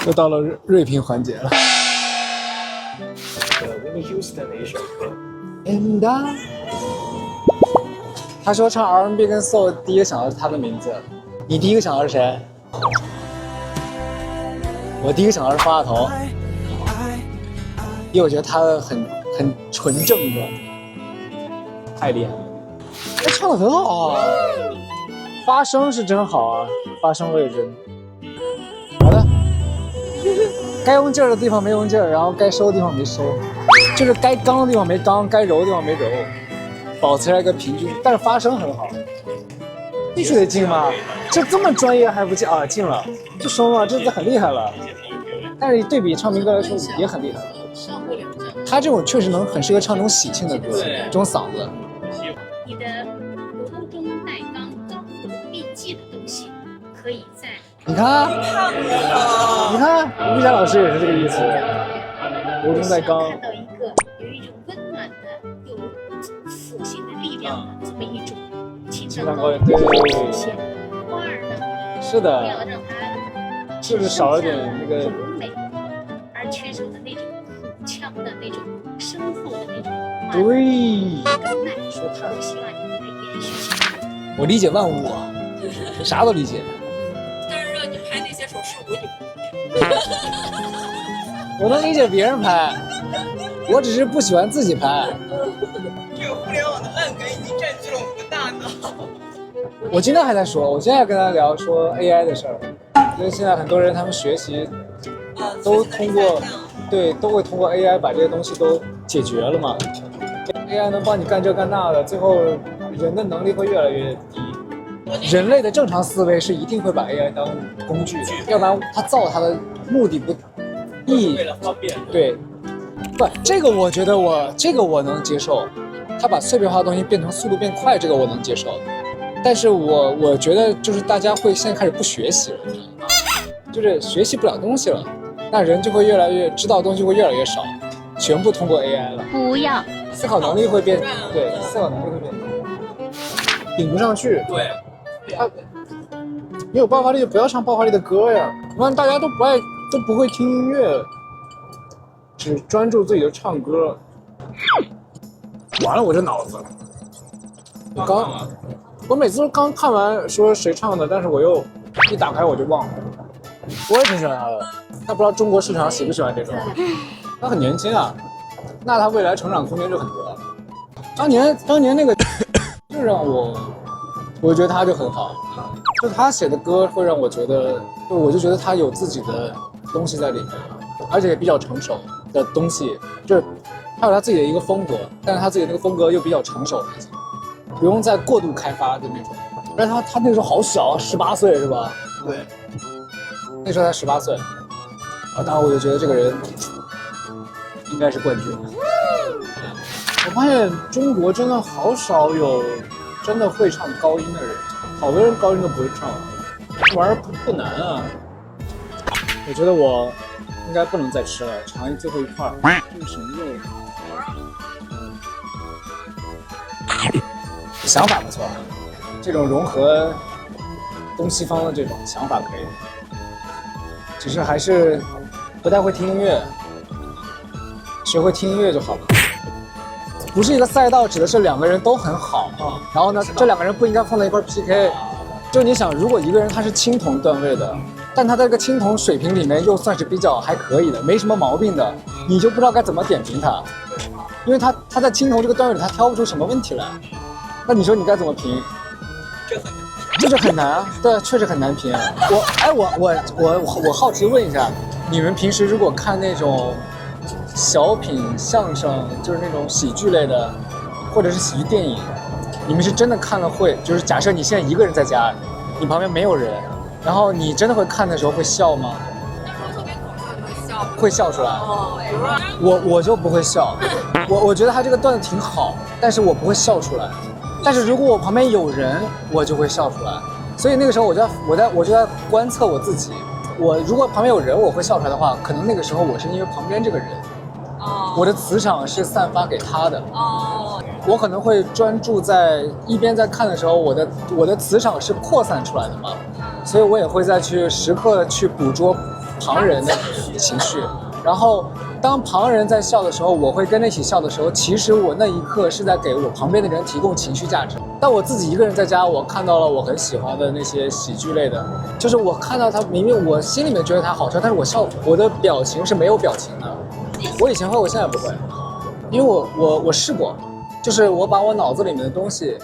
又到了锐评环节了。Whitney Houston 的一首歌。And I 他说唱 R&B 跟 Soul， 第一个想到是他的名字。你第一个想到是谁？我第一个想到是方大同，因为我觉得他很纯正的，太厉害了。他唱的很好啊，发声是真好啊，发声我也真。好的，该用劲儿的地方没用劲儿，然后该收的地方没收，就是该刚的地方没刚，该柔的地方没柔，保持了一个平均，但是发声很好。必须得进吗？这么专业还不进啊？进了，就说嘛，这很厉害了。但是对比唱民歌来说也很厉害。他这种确实能很适合唱这种喜庆的歌，这种嗓子。你的国中带纲高度必记的东西，可以在你看，吴佳老师也是这个意思。国中带纲。看到一个有一种温暖的、有父性的力量的这么一种情感高度对出现。花儿呢，是的，不要让它就是少了点那个柔美，而缺少的那种苦腔的那种深厚的那种花。对，说太我希望你能延续下去。我理解万物啊，啥都理解。但是让你拍那些手势，我就我能理解别人拍，我只是不喜欢自己拍。这个互联网的烂梗已经占据了我们的大脑。我今天还在说，我今天还跟他聊说 AI 的事儿，因为现在很多人他们学习都通过，对，都会通过 AI 把这些东西都解决了嘛。AI 能帮你干这干那的，最后人的能力会越来越低。人类的正常思维是一定会把 AI 当工具的，要不然他造它的目的不意义。为了方便。对，不，这个我觉得我能接受，他把碎片化的东西变成速度变快，这个我能接受。但是我觉得就是大家会现在开始不学习了，就是学习不了东西了，那人就会越来越知道的东西会越来越少，全部通过 AI 了。不要思考能力会变，对，思考能力会变，顶不上去。对，他没有爆发力就不要唱爆发力的歌呀，不然大家都不会听音乐，只专注自己的唱歌。完了，我这脑子，我每次都刚看完说谁唱的，但是我又一打开我就忘了。我也挺喜欢他的，但不知道中国市场喜不喜欢这种。他很年轻啊，那他未来成长空间就很多。当年那个就让我觉得他就很好，就他写的歌会让我觉得，就我就觉得他有自己的东西在里面，而且也比较成熟的东西，就是他有他自己的一个风格，但是他自己的那个风格又比较成熟那种，不用再过度开发的那种。而且他那个时候好小，18岁是吧？对，那时候才18岁，当然我就觉得这个人应该是冠军。我发现中国真的好少有真的会唱高音的人，好多人高音都不会唱，这玩意儿不难啊。我觉得我应该不能再吃了，尝最后一块。这是什么肉？想法不错，这种融合东西方的这种想法可以，只是还是不太会听音乐，学会听音乐就好了。不是一个赛道，指的是两个人都很好啊。然后呢，这两个人不应该放在一块 PK。就你想，如果一个人他是青铜段位的，但他在这个青铜水平里面又算是比较还可以的，没什么毛病的，你就不知道该怎么点评他，因为他在青铜这个段位里他挑不出什么问题来。那你说你该怎么评？这就很难啊，对，确实很难评。我好奇问一下，你们平时如果看那种小品、相声，就是那种喜剧类的，或者是喜剧电影，你们是真的看了会，就是假设你现在一个人在家，你旁边没有人，然后你真的会看的时候会笑吗？会笑出来。我就不会笑，我觉得他这个段子挺好，但是我不会笑出来。但是如果我旁边有人，我就会笑出来。所以那个时候我就在观测我自己。我如果旁边有人我会笑出来的话，可能那个时候我是因为旁边这个人，我的磁场是散发给他的。我可能会专注在一边在看的时候，我的磁场是扩散出来的嘛，所以我也会再去时刻去捕捉旁人的情绪，然后当旁人在笑的时候，我会跟着一起笑的时候，其实我那一刻是在给我旁边的人提供情绪价值。但我自己一个人在家，我看到了我很喜欢的那些喜剧类的，就是我看到他，明明我心里面觉得他好笑，但是我的表情是没有表情的。我以前会，我现在不会，因为我试过，就是我把我脑子里面的东西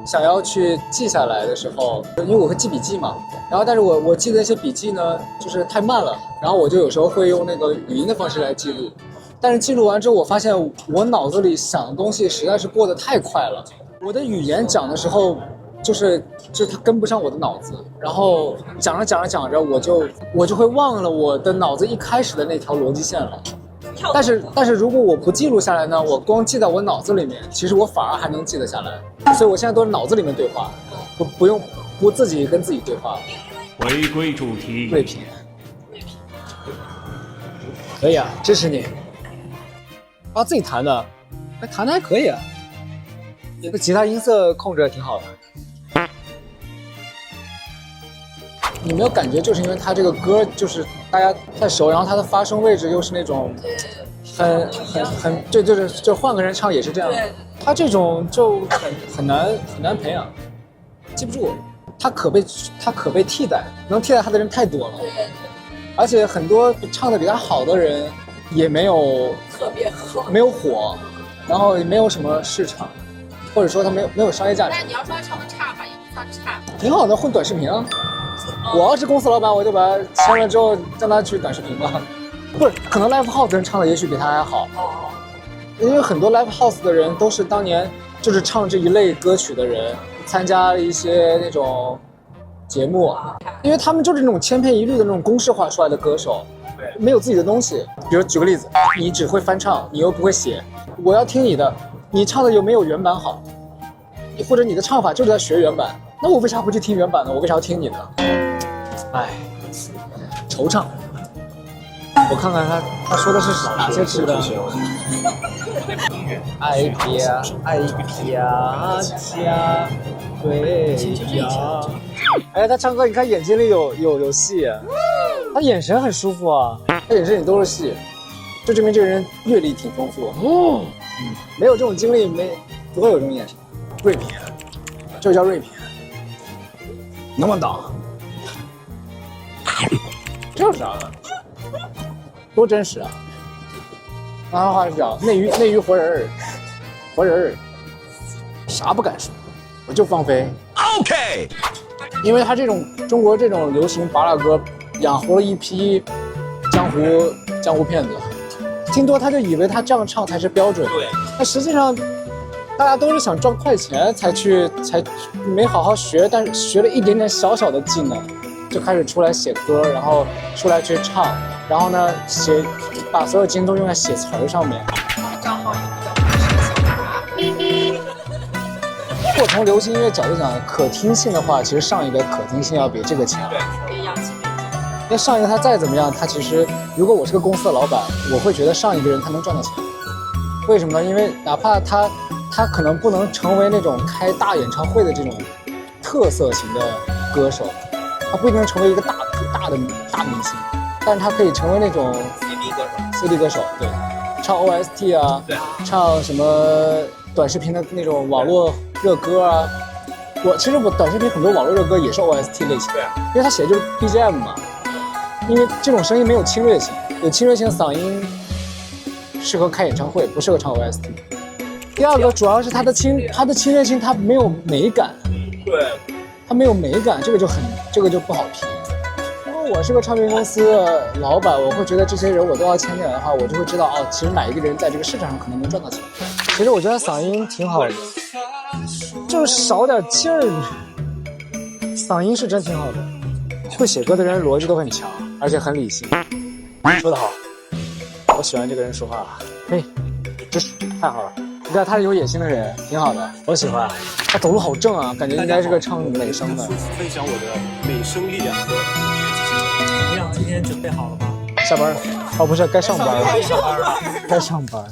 想要去记下来的时候，因为我会记笔记嘛，然后但是我记的那些笔记呢，就是太慢了，然后我就有时候会用那个语音的方式来记录，但是记录完之后，我发现我脑子里想的东西实在是过得太快了，我的语言讲的时候，就是它跟不上我的脑子，然后讲着，我就会忘了我的脑子一开始的那条逻辑线了。但是如果我不记录下来呢，我光记在我脑子里面，其实我反而还能记得下来。所以我现在都是脑子里面对话，不自己跟自己对话。回归主题。瑞品，可以啊，支持你。啊，自己弹的，弹的还可以啊。这吉他音色控制的挺好的。你没有感觉，就是因为它这个歌就是大家太熟，然后它的发声位置又是那种很对，就换个人唱也是这样。它这种就很难培养，记不住。它可被替代，能替代它的人太多了。而且很多唱的比他好的人也没有火，然后也没有什么市场，或者说他没有商业价值。但你要说他唱的差吧，也不算差。挺好的，混短视频啊。我要是公司老板，我就把他签了之后让他去短视频吧。不是，可能 live house 的人唱的也许比他还好，因为很多 live house 的人都是当年就是唱这一类歌曲的人，参加了一些那种节目，因为他们就是那种千篇一律的那种公式化出来的歌手，没有自己的东西。比如举个例子，你只会翻唱，你又不会写，我要听你的，你唱的有没有原版好，或者你的唱法就是在学原版，那我为啥不去听原版呢？我为啥要听你的？哎，惆怅。我看看他说的是哪些吃的。爱呀家对呀。哎，他唱歌，你看眼睛里有戏，他眼神很舒服啊，他眼神里都是戏，就证明这个人阅历挺丰富。没有这种经历，不会有这种眼神。瑞品，这叫瑞品，能不能倒？这有啥的？多真实啊！安徽话是讲内娱活人儿，啥不敢说，我就放飞。OK， 因为他这种中国这种流行拔蜡歌，养活了一批江湖骗子。听多他就以为他这样唱才是标准，对，那实际上大家都是想赚快钱才没好好学，但是学了一点点小小的技能，就开始出来写歌，然后出来去唱，然后呢把所有精力都用在写词儿上面。刚好也比较如果从流行音乐角度讲，可听性的话，其实上一个可听性要比这个强。别洋气。因为上一个他再怎么样，他其实如果我是个公司的老板，我会觉得上一个人他能赚到钱。为什么呢？因为哪怕他可能不能成为那种开大演唱会的这种特色型的歌手，他不一定能成为一个大明星，但是他可以成为那种 CD 歌手，对，唱 OST 啊，唱什么短视频的那种网络热歌啊。其实我短视频很多网络热歌也是 OST 类型，因为他写的就是 BGM 嘛。因为这种声音没有侵略性，有侵略性的嗓音适合开演唱会，不适合唱 OST。第二个主要是它的侵略性，它没有美感。对，它没有美感，这个就不好评。如果我是个唱片公司的老板，我会觉得这些人我都要签进来的话，我就会知道哦，其实哪一个人在这个市场上可能能赚到钱。其实我觉得嗓音挺好的，就是少点劲儿。嗓音是真挺好的，会写歌的人逻辑都很强，而且很理性。说得好，我喜欢这个人说话，嘿，支持，太好了。你看他是有野心的人，挺好的，我喜欢。他走路好正啊，感觉应该是个唱美声的。分享我的美声力量和音乐技巧。怎么样？今天准备好了吗？下班？哦，不是，该上班了。该上班了。该上班。